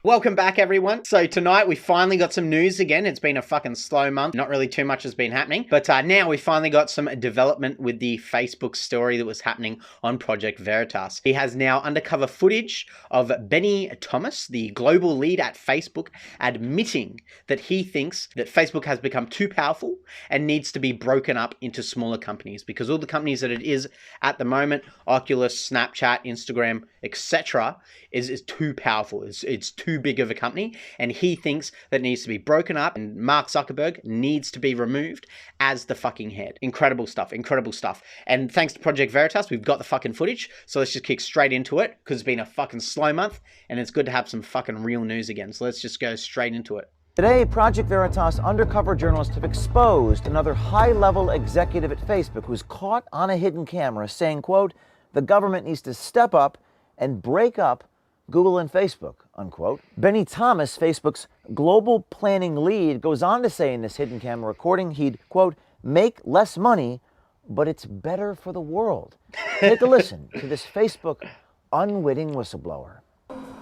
Welcome back, everyone. So tonight we finally got some news again. It's been a fucking slow month. Not really too much has been happening. But now we finally got some development with the Facebook story that was happening on Project Veritas. He has now undercover footage of Benny Thomas, the global lead at Facebook, admitting that he thinks that Facebook has become too powerful and needs to be broken up into smaller companies, because all the companies that it is at the moment, Oculus, Snapchat, Instagram, etc., is too powerful. It's too big of a company, and he thinks that it needs to be broken up, and Mark Zuckerberg needs to be removed as the fucking head. Incredible stuff, incredible stuff. And thanks to Project Veritas, we've got the fucking footage, so let's just kick straight into it, because it's been a fucking slow month, and it's good to have some fucking real news again. So let's just go straight into it. Today, Project Veritas undercover journalists have exposed another high-level executive at Facebook who's caught on a hidden camera saying, quote, "The government needs to step up and break up Google and Facebook," unquote. Benny Thomas, Facebook's global planning lead, goes on to say in this hidden camera recording he'd, quote, "make less money, but it's better for the world." Take a listen to this Facebook unwitting whistleblower.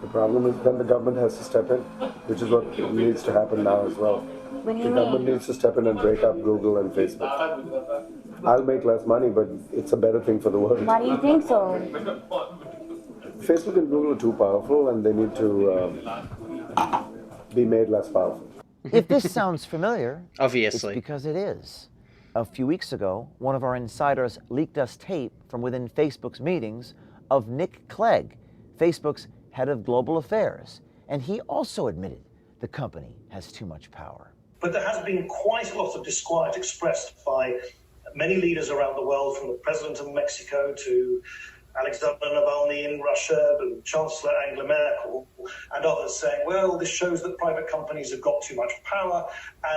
The problem is then the government has to step in, which is what needs to happen now as well. What do you The government mean? needs to step in and break up Google and Facebook. I'll make less money, but it's a better thing for the world. Why do you think so? Facebook and Google are too powerful, and they need to be made less powerful. If this sounds familiar, Obviously. it's because it is. A few weeks ago, one of our insiders leaked us tape from within Facebook's meetings of Nick Clegg, Facebook's head of global affairs, and he also admitted the company has too much power. But there has been quite a lot of disquiet expressed by many leaders around the world, from the president of Mexico to Alexander Navalny in Russia, and Chancellor Angela Merkel, and others saying, well, this shows that private companies have got too much power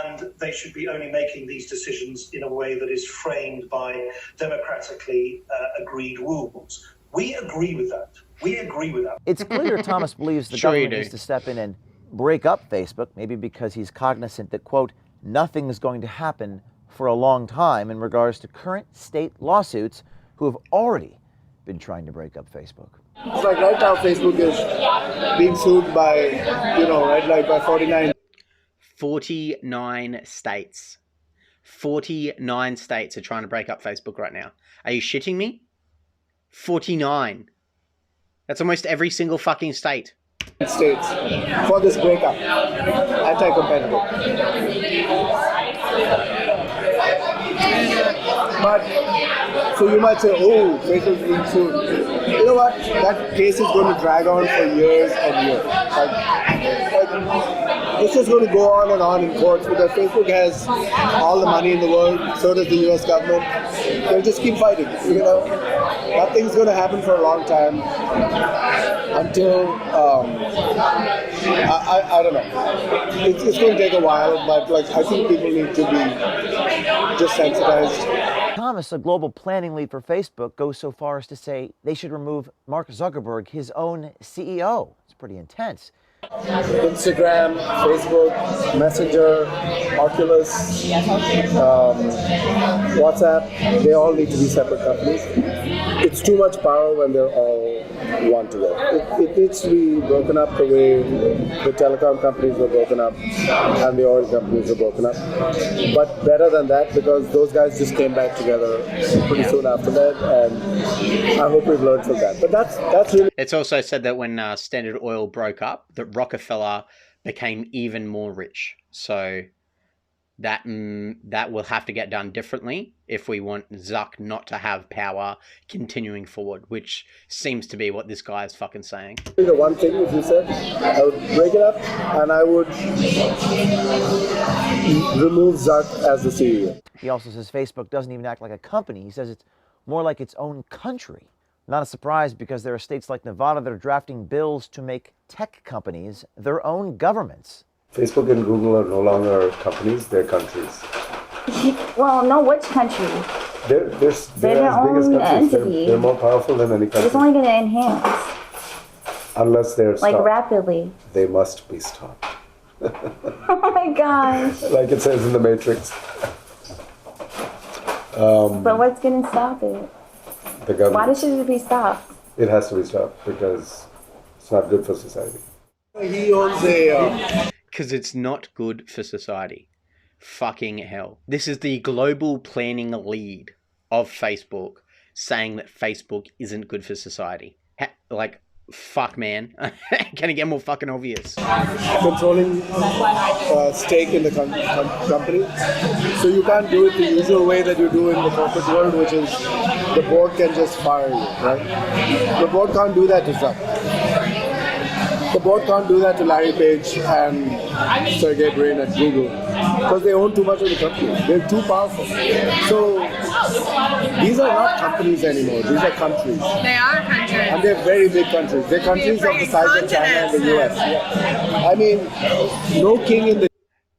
and they should be only making these decisions in a way that is framed by democratically agreed rules. We agree with that. We agree with that. It's clear Thomas believes the Sure you government do. needs to step in and break up Facebook, maybe because he's cognizant that, quote, nothing is going to happen for a long time in regards to current state lawsuits who have already been trying to break up Facebook. It's like right now Facebook is being sued by, by 49. 49 states. 49 states are trying to break up Facebook right now. Are you shitting me? 49. That's almost every single fucking state. States for this breakup. Anti-competitive. But, so you might say, oh, Facebook is being sued. You know what? That case is going to drag on for years and years. It's just going to go on in courts, because Facebook has all the money in the world, so does the US government. They'll just keep fighting, Nothing's going to happen for a long time until, I don't know. It's going to take a while, but I think people need to be just sensitized. Thomas, a global planning lead for Facebook, goes so far as to say they should remove Mark Zuckerberg, his own CEO. It's pretty intense. Instagram, Facebook, Messenger, Oculus, WhatsApp, they all need to be separate companies. It's too much power when they're all one together. It needs to be broken up the way the telecom companies were broken up and the oil companies were broken up. But better than that, because those guys just came back together pretty soon after that, and I hope we've learned from that. But that's really... It's also said that when Standard Oil broke up, that Rockefeller became even more rich. So that will have to get done differently if we want Zuck not to have power continuing forward, which seems to be what this guy is fucking saying. The one thing, as you said, I would break it up and I would remove Zuck as the CEO. He also says Facebook doesn't even act like a company. He says it's more like its own country. Not a surprise, because there are states like Nevada that are drafting bills to make tech companies their own governments. Facebook and Google are no longer companies, they're countries. Well, no, which country? They're They're as their big as own countries. entity. They're more powerful than any It's country. only going to enhance, Unless they're like, stopped. rapidly. They must be stopped. Oh my gosh. Like it says in the Matrix. But what's going to stop it? The government. Why should it be stopped? It has to be stopped because it's not good for society. He owns a. Because it's not good for society. Fucking hell. This is the global planning lead of Facebook saying that Facebook isn't good for society. Like, fuck, man. Can it get more fucking obvious? Controlling stake in the company. So you can't do it the usual way that you do in the corporate world, which is the board can just fire you, right? The board can't do that to Zuck. The board can't do that to Larry Page and Sergey Brin at Google because they own too much of the company. They're too powerful. So these are not companies anymore. These are countries. They are countries. And they're very big countries. They're countries of the size of China and the US. Yeah. I mean, no king in the...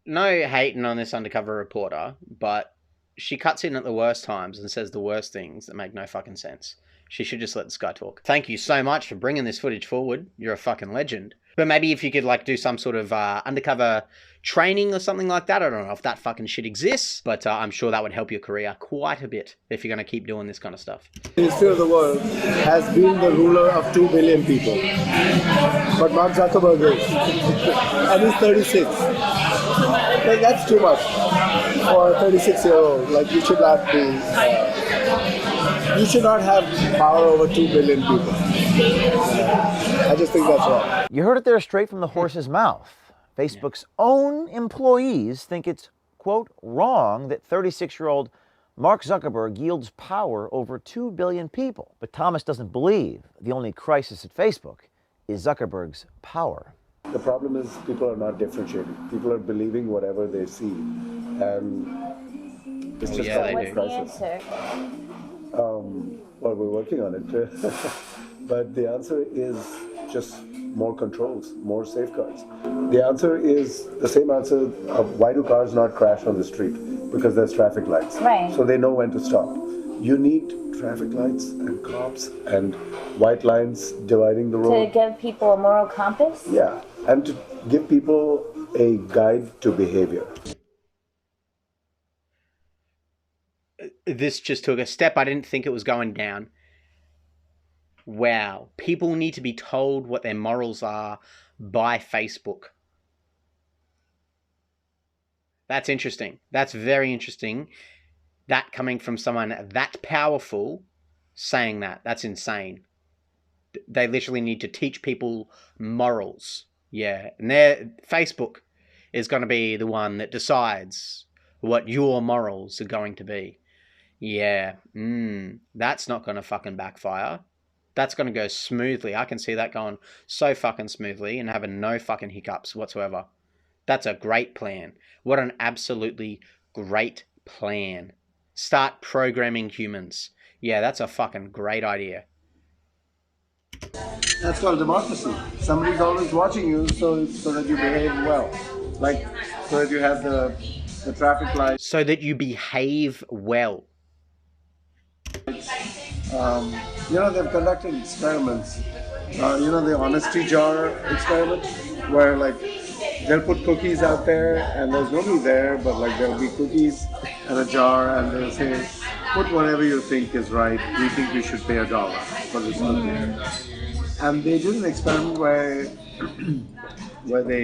No hating on this undercover reporter, but she cuts in at the worst times and says the worst things that make no fucking sense. She should just let this guy talk. Thank you so much for bringing this footage forward. You're a fucking legend. But maybe if you could like do some sort of undercover training or something like that. I don't know if that fucking shit exists, but I'm sure that would help your career quite a bit if you're going to keep doing this kind of stuff. The history of the world has been the ruler of 2 billion people. But Mark Zuckerberg is. And he's 36. Like, that's too much for a 36-year-old. Like, you should not be... you should not have power over 2 billion people. I just think that's wrong. You heard it there straight from the horse's mouth. Facebook's own employees think it's, quote, wrong that 36-year-old Mark Zuckerberg yields power over 2 billion people. But Thomas doesn't believe the only crisis at Facebook is Zuckerberg's power. The problem is people are not differentiating. People are believing whatever they see. And it's just a crisis. Well, we're working on it. But the answer is just more controls, more safeguards. The answer is the same answer of why do cars not crash on the street? Because there's traffic lights. Right. So they know when to stop. You need traffic lights and cops and white lines dividing the road. To give people a moral compass? Yeah, and to give people a guide to behavior. This just took a step I didn't think it was going down. Wow. People need to be told what their morals are by Facebook. That's interesting. That's very interesting. That coming from someone that powerful saying that. That's insane. They literally need to teach people morals. Yeah. And Facebook is going to be the one that decides what your morals are going to be. Yeah. That's not going to fucking backfire. That's going to go smoothly. I can see that going so fucking smoothly and having no fucking hiccups whatsoever. That's a great plan. What an absolutely great plan. Start programming humans. Yeah, that's a fucking great idea. That's called democracy. Somebody's always watching you so that you behave well. Like, so that you have the traffic lights. So that you behave well. They've conducted experiments. The honesty jar experiment, where like they'll put cookies out there and there's nobody there, but like there'll be cookies and a jar, and they'll say, put whatever you think is right. We think we should pay $1 for this cookie. And they did an experiment where they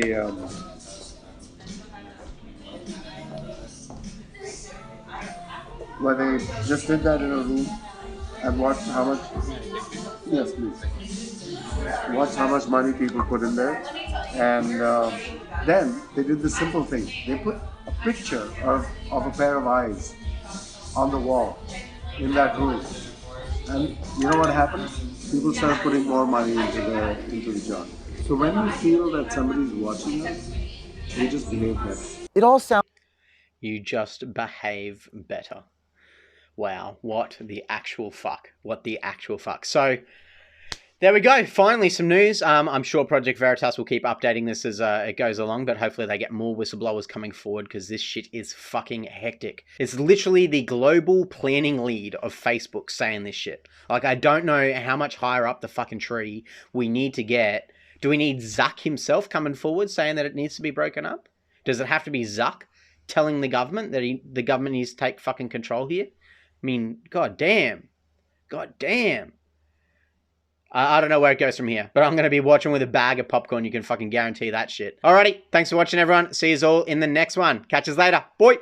just did that in a room and watched how much. Yes, please. Watch how much money people put in there, and then they did the simple thing. They put a picture of a pair of eyes on the wall in that room, and you know what happened? People start putting more money into the jar. So when you feel that somebody's watching us, you just behave better. It all sounds... You just behave better. Wow, what the actual fuck? What the actual fuck? So, there we go. Finally, some news. I'm sure Project Veritas will keep updating this as it goes along, but hopefully they get more whistleblowers coming forward because this shit is fucking hectic. It's literally the global planning lead of Facebook saying this shit. Like, I don't know how much higher up the fucking tree we need to get. Do we need Zuck himself coming forward saying that it needs to be broken up? Does it have to be Zuck telling the government that the government needs to take fucking control here? I mean, god damn. God damn. I don't know where it goes from here, but I'm going to be watching with a bag of popcorn. You can fucking guarantee that shit. Alrighty, thanks for watching, everyone. See you all in the next one. Catch us later. Boy!